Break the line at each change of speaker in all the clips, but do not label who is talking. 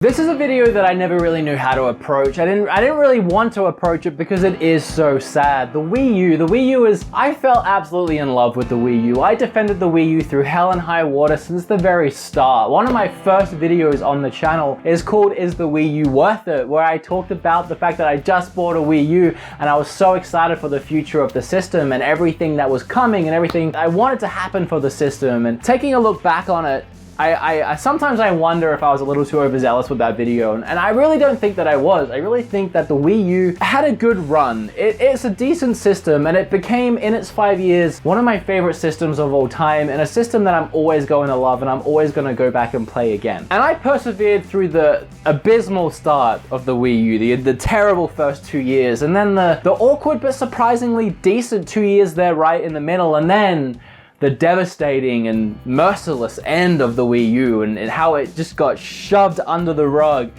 This is a video that I never really knew how to approach. I didn't really want to approach it because it is so sad. The Wii U is, I fell absolutely in love with the Wii U. I defended the Wii U through hell and high water since the very start. One of my first videos on the channel is called Is the Wii U Worth It? Where I talked about the fact that I just bought a Wii U and I was so excited for the future of the system and everything that was coming and everything I wanted to happen for the system. And taking a look back on it, I sometimes I wonder if I was a little too overzealous with that video, and I really don't think that I was. I really think that the Wii U had a good run. It's a decent system, and it became, in its 5 years, one of my favorite systems of all time, and a system that I'm always going to love and I'm always going to go back and play again. And I persevered through the abysmal start of the Wii U, the terrible first 2 years, and then the awkward but surprisingly decent 2 years there right in the middle, and then the devastating and merciless end of the Wii U and how it just got shoved under the rug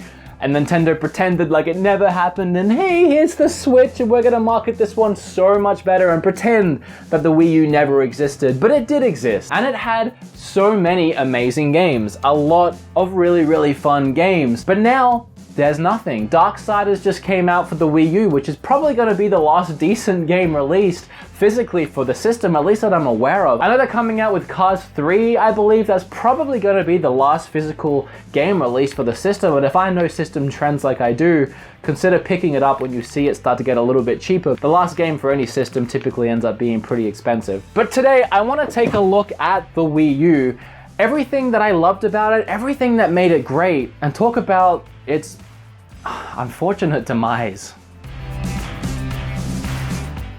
and Nintendo pretended like it never happened and hey, here's the Switch and we're gonna market this one so much better and pretend that the Wii U never existed. But it did exist and it had so many amazing games, a lot of really fun games. But now there's nothing. Darksiders just came out for the Wii U, which is probably going to be the last decent game released physically for the system, at least that I'm aware of. I know they're coming out with Cars 3, I believe. That's probably going to be the last physical game released for the system, and if I know system trends like I do, consider picking it up when you see it start to get a little bit cheaper. The last game for any system typically ends up being pretty expensive. But today, I want to take a look at the Wii U, everything that I loved about it, everything that made it great, and talk about its unfortunate demise.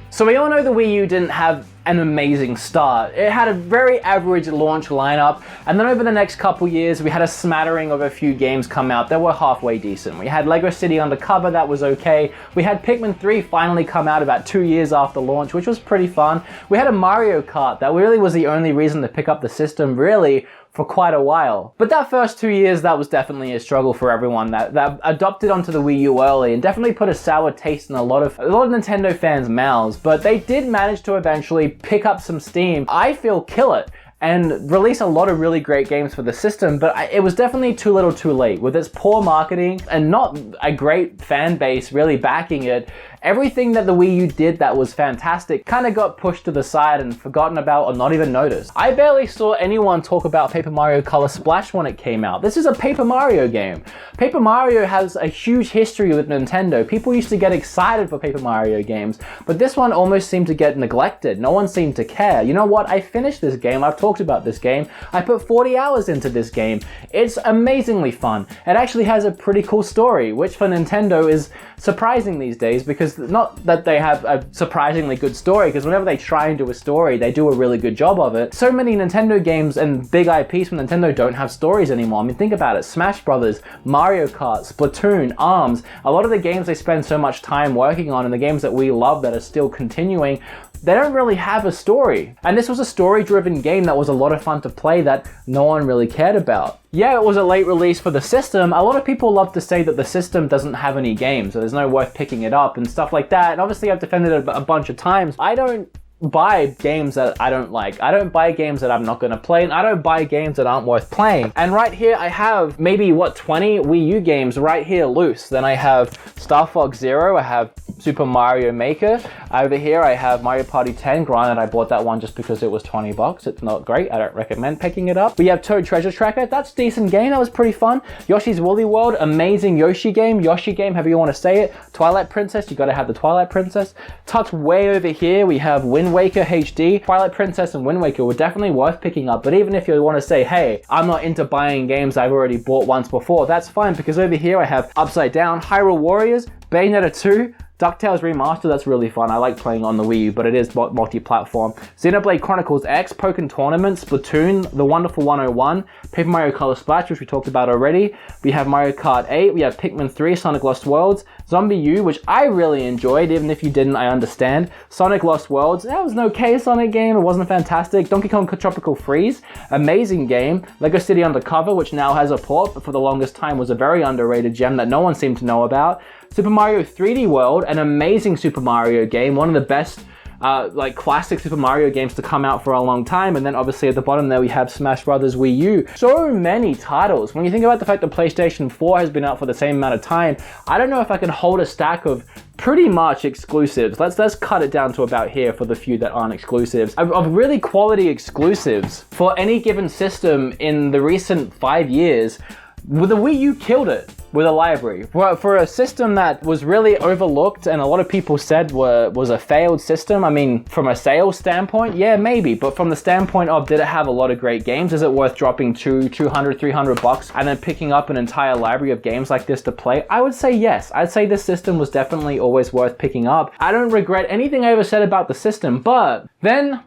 So we all know the Wii U didn't have an amazing start. It had a very average launch lineup, and then over the next couple years we had a smattering of a few games come out that were halfway decent. We had Lego City Undercover, that was okay. We had Pikmin 3 finally come out about 2 years after launch, which was pretty fun. We had a Mario Kart that really was the only reason to pick up the system really for quite a while. But that first 2 years, that was definitely a struggle for everyone that adopted onto the Wii U early and definitely put a sour taste in a lot of Nintendo fans' mouths. But they did manage to eventually pick up some steam, I feel, kill it, and release a lot of really great games for the system, but it was definitely too little too late. With its poor marketing and not a great fan base really backing it, everything that the Wii U did that was fantastic kind of got pushed to the side and forgotten about or not even noticed. I barely saw anyone talk about Paper Mario Color Splash when it came out. This is a Paper Mario game. Paper Mario has a huge history with Nintendo. People used to get excited for Paper Mario games, but this one almost seemed to get neglected. No one seemed to care. You know what? I finished this game. I've talked about this game. I put 40 hours into this game. It's amazingly fun. It actually has a pretty cool story, which for Nintendo is surprising these days, because not that they have a surprisingly good story, because whenever they try and do a story, they do a really good job of it. So many Nintendo games and big IPs from Nintendo don't have stories anymore. I mean, think about it. Smash Brothers, Mario Kart, Splatoon, ARMS, a lot of the games they spend so much time working on and the games that we love that are still continuing, they don't really have a story. And this was a story-driven game that was a lot of fun to play that no one really cared about. Yeah, it was a late release for the system. A lot of people love to say that the system doesn't have any games, so there's no worth picking it up and stuff like that. And obviously I've defended it a bunch of times. I don't buy games that I don't like. I don't buy games that I'm not going to play, and I don't buy games that aren't worth playing. And right here I have maybe 20 Wii U games right here loose. Then I have Star Fox Zero, I have Super Mario Maker. Over here I have Mario Party 10. Granted, I bought that one just because it was 20 bucks. It's not great. I don't recommend picking it up. We have Toad Treasure Tracker. That's a decent game. That was pretty fun. Yoshi's Woolly World. Amazing Yoshi game, however you want to say it. Twilight Princess. You got to have the Twilight Princess. Tucked way over here we have Wind Waker HD. Twilight Princess and Wind Waker were definitely worth picking up, but even if you want to say, hey, I'm not into buying games I've already bought once before, that's fine, because over here I have Upside Down, Hyrule Warriors, Bayonetta 2, DuckTales Remastered, that's really fun. I like playing on the Wii U, but it is multi-platform. Xenoblade Chronicles X, Pokken Tournament, Splatoon, The Wonderful 101, Paper Mario Color Splash, which we talked about already. We have Mario Kart 8, we have Pikmin 3, Sonic Lost Worlds, Zombie U, which I really enjoyed, even if you didn't, I understand. Sonic Lost Worlds, that was an okay Sonic game, it wasn't fantastic. Donkey Kong Tropical Freeze, amazing game. Lego City Undercover, which now has a port, but for the longest time was a very underrated gem that no one seemed to know about. Super Mario 3D World, an amazing Super Mario game, one of the best like classic Super Mario games to come out for a long time. And then obviously at the bottom there we have Smash Brothers Wii U. So many titles. When you think about the fact that PlayStation 4 has been out for the same amount of time, I don't know if I can hold a stack of pretty much exclusives. Let's cut it down to about here for the few that aren't exclusives. Of really quality exclusives for any given system in the recent 5 years. The Wii U killed it with a library. For a system that was really overlooked and a lot of people said was a failed system, I mean, from a sales standpoint, yeah, maybe. But from the standpoint of, did it have a lot of great games? Is it worth dropping $200, $300 and then picking up an entire library of games like this to play? I would say yes. I'd say this system was definitely always worth picking up. I don't regret anything I ever said about the system, but then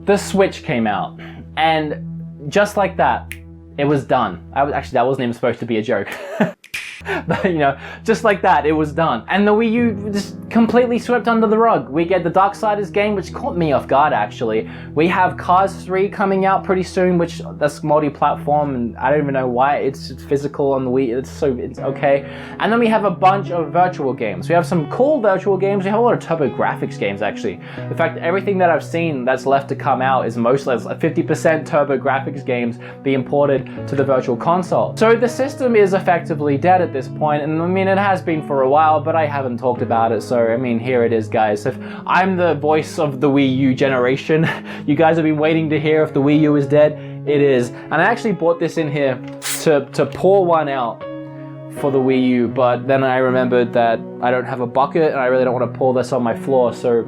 the Switch came out and just like that, it was done. Actually, that wasn't even supposed to be a joke. But you know, just like that, it was done. And the Wii U just completely swept under the rug. We get the Darksiders game, which caught me off guard actually. We have Cars 3 coming out pretty soon, which that's multi-platform, and I don't even know why. It's physical on the Wii, it's okay. And then we have a bunch of virtual games. We have some cool virtual games. We have a lot of TurboGrafx games actually. In fact, everything that I've seen that's left to come out is mostly 50% TurboGrafx games being ported to the virtual console. So the system is effectively dead at this point, and I mean, it has been for a while, but I haven't talked about it, so I mean, here it is, guys. If I'm the voice of the Wii U generation, you guys have been waiting to hear if the Wii U is dead. It is. And I actually bought this in here to pour one out for the Wii U, but then I remembered that I don't have a bucket and I really don't want to pour this on my floor, so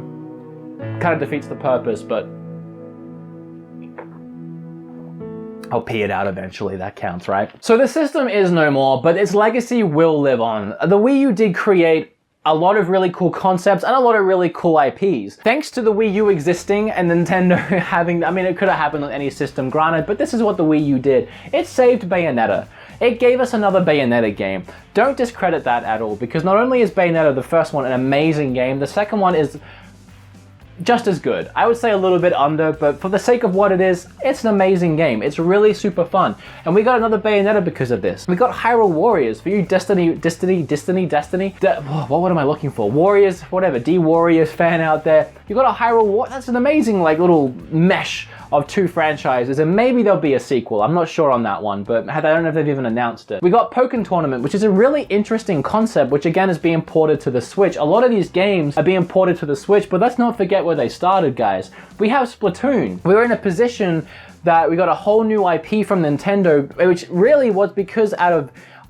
kind of defeats the purpose, but I'll pee it out eventually, that counts, right? So the system is no more, but its legacy will live on. The Wii U did create a lot of really cool concepts and a lot of really cool IPs. Thanks to the Wii U existing and Nintendo having, I mean, it could have happened on any system, granted, but this is what the Wii U did. It saved Bayonetta. It gave us another Bayonetta game. Don't discredit that at all, because not only is Bayonetta, the first one, an amazing game, the second one is just as good. I would say a little bit under, but for the sake of what it is, it's an amazing game. It's really super fun. And we got another Bayonetta because of this. We got Hyrule Warriors. For you Destiny, what am I looking for? Warriors, whatever, D-Warriors fan out there. You got a Hyrule War, that's an amazing like little mesh of two franchises, and maybe there'll be a sequel. I'm not sure on that one, but I don't know if they've even announced it. We got Pokken Tournament, which is a really interesting concept, which again is being ported to the Switch. A lot of these games are being ported to the Switch, but let's not forget where they started, guys. We have Splatoon. We're in a position that we got a whole new IP from Nintendo, which really was because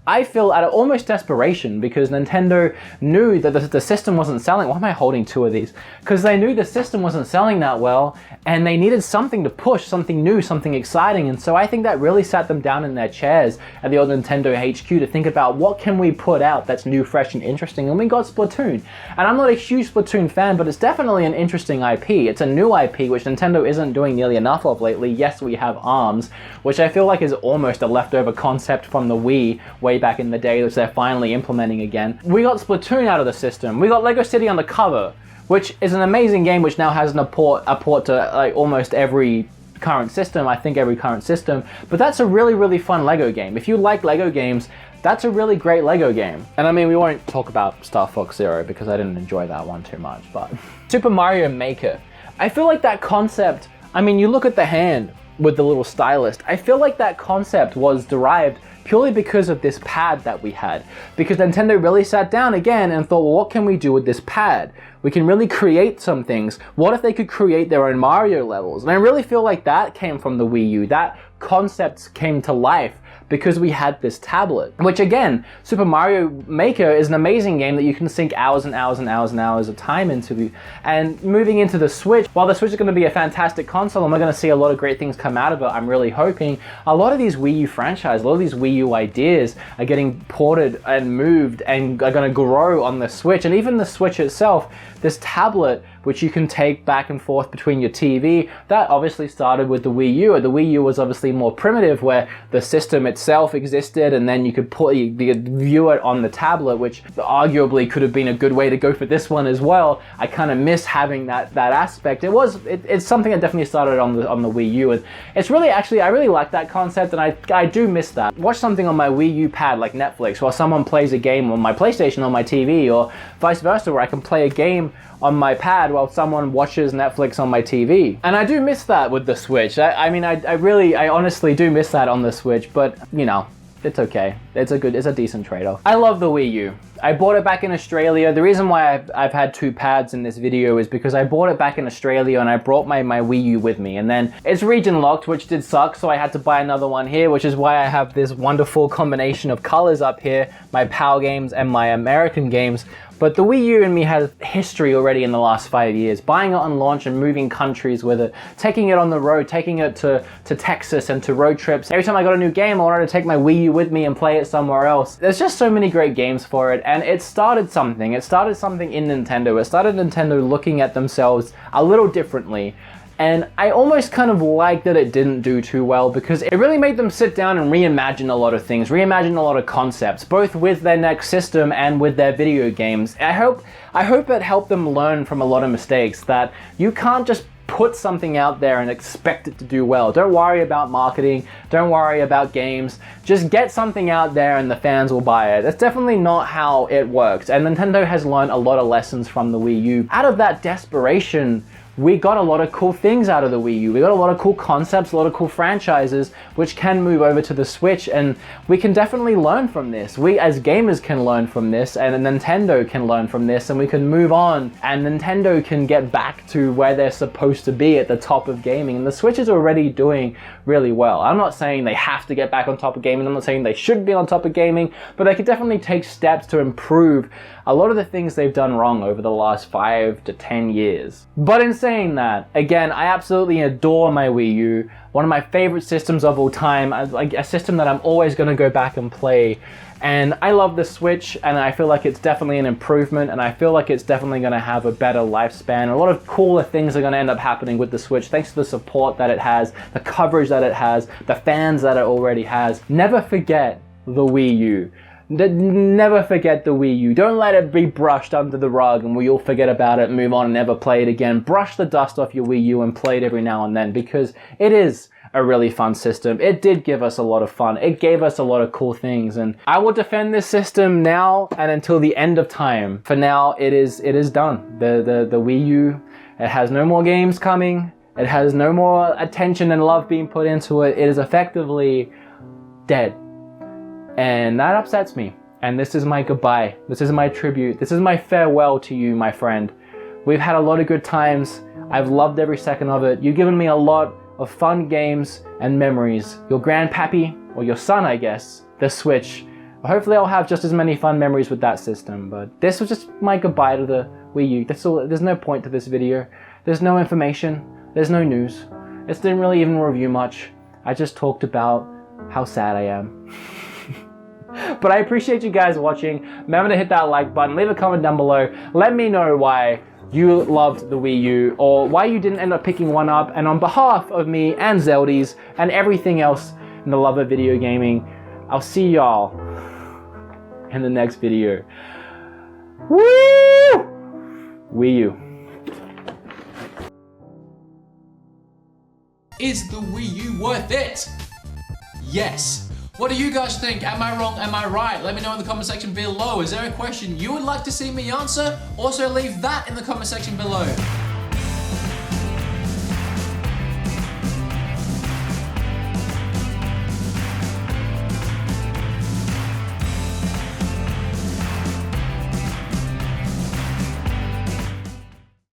I feel out of almost desperation, because Nintendo knew that the system wasn't selling. Why am I holding two of these? Because they knew the system wasn't selling that well, and they needed something to push, something new, something exciting. And so I think that really sat them down in their chairs at the old Nintendo HQ to think about what can we put out that's new, fresh, and interesting. And we got Splatoon. And I'm not a huge Splatoon fan, but it's definitely an interesting IP. It's a new IP, which Nintendo isn't doing nearly enough of lately. Yes, we have ARMS, which I feel like is almost a leftover concept from the Wii way back in the day, which they're finally implementing again. We got Splatoon out of the system. We got Lego City Undercover, which is an amazing game, which now has a port to like almost every current system, I think every current system, but that's a really, really fun Lego game. If you like Lego games, that's a really great Lego game. And I mean, we won't talk about Star Fox Zero because I didn't enjoy that one too much, but Super Mario Maker. I feel like that concept, I mean, you look at the hand with the little stylist, I feel like that concept was derived purely because of this pad that we had. Because Nintendo really sat down again and thought, well, what can we do with this pad? We can really create some things. What if they could create their own Mario levels? And I really feel like that came from the Wii U. That concept came to life because we had this tablet, which again, Super Mario Maker is an amazing game that you can sink hours and hours and hours and hours of time into. And moving into the Switch, while the Switch is going to be a fantastic console and we're going to see a lot of great things come out of it, I'm really hoping a lot of these Wii U franchises, a lot of these Wii U ideas are getting ported and moved and are going to grow on the Switch. And even the Switch itself, this tablet, which you can take back and forth between your TV, that obviously started with the Wii U. The Wii U was obviously more primitive, where the system itself existed and then you could view it on the tablet, which arguably could have been a good way to go for this one as well. I kind of miss having that aspect. It's something that definitely started on the Wii U, and it's really, actually, I really like that concept, and I do miss that. Watch something on my Wii U pad like Netflix, while someone plays a game on my PlayStation on my TV, or vice versa, where I can play a game on my pad while someone watches Netflix on my TV. And I do miss that with the Switch. I honestly do miss that on the Switch, but you know, it's okay. It's a decent trade-off. I love the Wii U. I bought it back in Australia. The reason why I've had two pads in this video is because I bought it back in Australia and I brought my Wii U with me. And then it's region locked, which did suck, so I had to buy another one here, which is why I have this wonderful combination of colors up here, my PAL games and my American games. But the Wii U and me has history already in the last 5 years. Buying it on launch and moving countries with it, taking it on the road, taking it to Texas and to road trips. Every time I got a new game, I wanted to take my Wii U with me and play it somewhere else. There's just so many great games for it, and it started something. It started something in Nintendo. It started Nintendo looking at themselves a little differently. And I almost kind of like that it didn't do too well, because it really made them sit down and reimagine a lot of things, reimagine a lot of concepts, both with their next system and with their video games. I hope it helped them learn from a lot of mistakes, that you can't just put something out there and expect it to do well. Don't worry about marketing, don't worry about games, just get something out there and the fans will buy it. That's definitely not how it works, and Nintendo has learned a lot of lessons from the Wii U. Out of that desperation, we got a lot of cool things out of the Wii U. We got a lot of cool concepts, a lot of cool franchises, which can move over to the Switch, and we can definitely learn from this. We as gamers can learn from this, and Nintendo can learn from this, and we can move on, and Nintendo can get back to where they're supposed to be at the top of gaming, and the Switch is already doing really well. I'm not saying they have to get back on top of gaming, I'm not saying they should be on top of gaming, but they could definitely take steps to improve a lot of the things they've done wrong over the last 5 to 10 years. But in saying that, again, I absolutely adore my Wii U. One of my favorite systems of all time, like a system that I'm always going to go back and play. And I love the Switch, and I feel like it's definitely an improvement, and I feel like it's definitely going to have a better lifespan. A lot of cooler things are going to end up happening with the Switch, thanks to the support that it has, the coverage that it has, the fans that it already has. Never forget the Wii U. Never forget the Wii U. Don't let it be brushed under the rug and we all forget about it, move on and never play it again. Brush the dust off your Wii U and play it every now and then, because it is a really fun system. It did give us a lot of fun. It gave us a lot of cool things, and I will defend this system now and until the end of time. For now, it is done. The Wii U, it has no more games coming. It has no more attention and love being put into it. It is effectively dead. And that upsets me. And this is my goodbye. This is my tribute. This is my farewell to you, my friend. We've had a lot of good times. I've loved every second of it. You've given me a lot of fun games and memories. Your grandpappy, or your son, I guess, the Switch. Hopefully I'll have just as many fun memories with that system. But this was just my goodbye to the Wii U. That's all. There's no point to this video. There's no information. There's no news. It didn't really even review much. I just talked about how sad I am. But I appreciate you guys watching. Remember to hit that like button, leave a comment down below. Let me know why you loved the Wii U, or why you didn't end up picking one up. And on behalf of me and Zeldies and everything else in the love of video gaming, I'll see y'all in the next video. Woo! Wii U.
Is the Wii U worth it? Yes. What do you guys think? Am I wrong? Am I right? Let me know in the comment section below. Is there a question you would like to see me answer? Also leave that in the comment section below.